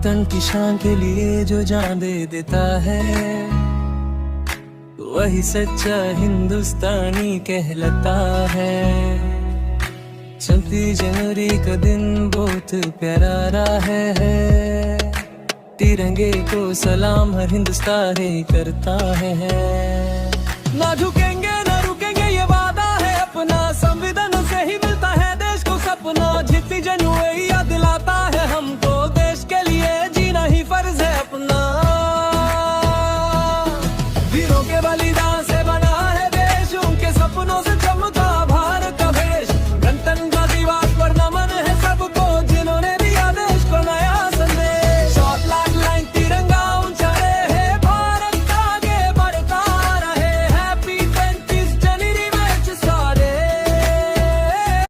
वतन की शान के लिए जो जान दे देता है, वही सच्चा हिंदुस्तानी कहलाता है। 26 जनवरी का दिन बहुत प्यारा रहा है, तिरंगे को सलाम हर हिंदुस्तानी करता है। ना झुकेंगे ना रुकेंगे ये वादा है अपना,